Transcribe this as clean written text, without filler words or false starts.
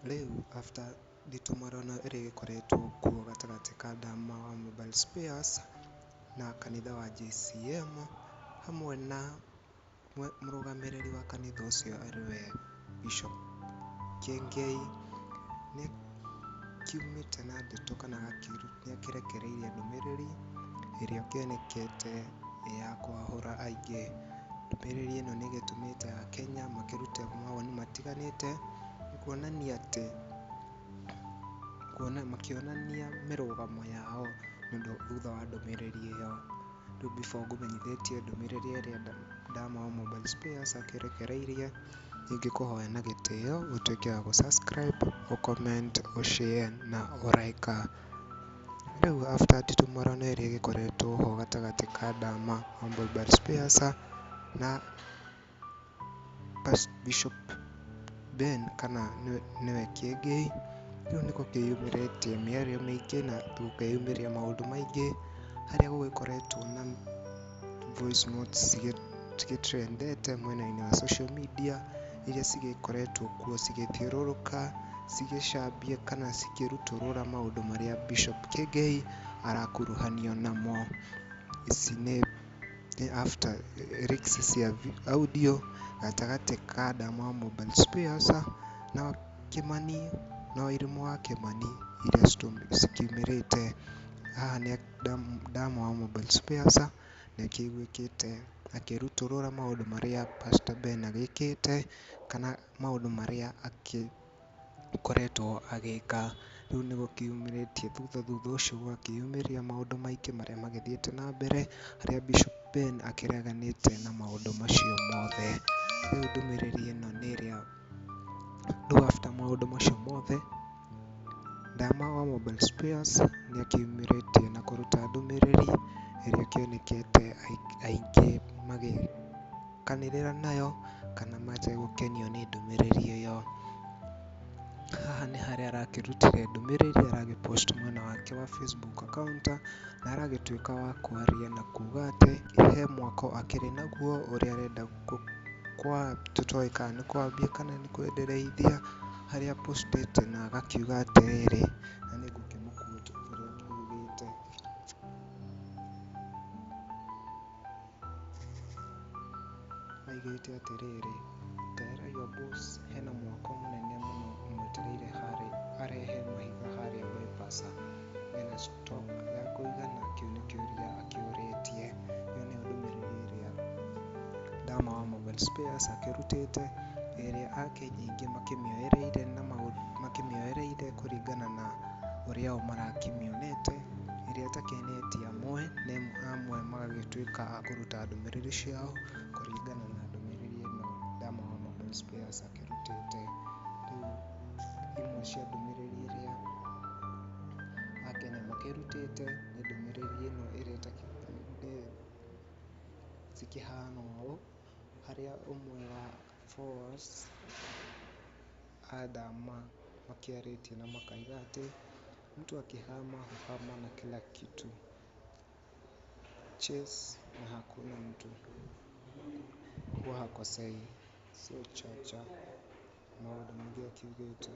Rĩu after nditumũrano ĩrĩa ĩkoretwo kuo gatagatĩ ka Dama wa Mobile Spares na kanitha wa JCM hamwe na mũrũgamĩrĩri wa kanitha ũcio arĩwe Bishop Kĩengei, nĩ kiumĩte na ndeto kana nĩakĩrekereirie ndũmĩrĩri ĩrĩa kĩonekete ya kwahũra aingĩ. Ndũmĩrĩri ĩno nĩ ĩgĩtũmĩte Akenya makĩruta mawoni matiganĩte makĩonania mĩrũgamo yao thutha wa ndũmĩrĩri ĩyo. Rĩu before ngũmenyithĩtie ndũmĩrĩri ĩrĩa Dama wa Mobile Spares akĩrekereirie, ingĩkũhoya na gĩtĩo ũtuĩke wa gũ-subscribe, comment, share na like. Rĩu after nditumũrano ĩrĩa ĩgĩkoretwo ho gatagatĩ ka Dama wa Mobile Spares na Bishop Ben kana nĩwe Kĩengei, rĩu nĩ gũkĩyumĩrĩtie mĩario mĩingĩ na gũkĩyumĩria maũndũ maingĩ, harĩa gũgĩkoretwo na voice notes cigĩtrendete mwena-inĩ wa social media, iria cigĩkoretwo kuo cigĩthiũrũrũka cigĩcambia kana cikĩrutũrũra maũndũ marĩa Bishop Kĩengei arakuruhanio namo. Ici nĩ after leaks cia audio gatagatĩ ka Dama wa Mobile Spares na Kĩmani na Wairimu wa Kĩmani iria cikiumĩrĩte. Haha nĩ Dama wa Mobile Spares nĩakĩiguĩkĩte akĩrutũrũra maũndũ marĩa Pastor Ben agĩkĩte kana maũndũ marĩa akoretwo agĩka. Rĩu nĩ gũkiumĩrĩtie thutha ũcio gwakĩyumĩria maũndũ maingĩ marĩa magĩthiĩte na mbere, harĩa Bishop Ben akĩreganĩte na maũndũ macio mothe. Rĩu ndũmĩrĩri ĩno nĩ ĩrĩa after maũndũ macio mothe, Dama wa Mobile Spares nĩakiumĩrĩtie na kũruta ndũmĩrĩri ĩrĩa kĩonekete aingĩ magĩkanĩrĩra nayo kana mategũkenio nĩ ndũmĩrĩri ĩyo. Haha nĩ harĩa arakĩrutire ndũmĩrĩri, aragĩpost mwena wake wa Facebook account na aragĩtuĩka wa kwaria na kuga atĩ he mwako akĩrĩ naguo ũrĩa arenda tũtoĩ kana nĩ kwambia kana nĩ kwendereithia, harĩa apostĩte na agakiuga atĩrĩrĩ, na nĩ ngũkĩmũquote ũrĩa akiugĩte: aigĩte atĩrĩrĩ, "Tell your boss hena mwako mũnene mũno ũmwetereire arehe mahiga harĩa bypass, mena stock ya kũigana?" Kĩu nĩ kĩũria akĩũrĩtie. Ĩyo nĩyo ndũmĩrĩri ĩrĩa Dama wa Mobile Spares akĩrutĩte, ĩrĩa Akenya aingĩ makĩmĩoereire kũringana na ũrĩa o marakĩmĩonete, ĩrĩa ĩtakenetie amwe na amwe magagĩtuĩka a kũruta ndũmĩrĩri ciao kũringana na ndũmĩrĩri ĩno Dama wa Mobile Spares akĩrutĩte. Rĩu imwe cia ndũmĩrĩri iria Akenya makĩrutĩte nĩ ndũmĩrĩri ĩno ĩrĩa cikĩhana ũũ, harĩa ũmwe wa followers a Dama makĩarĩtie na makauga atĩ mtu akihama huhama na kila kitu, Chase na hakuna mtu huwa hakosei, sio chacha. Maũndũ maingĩ akiugĩte.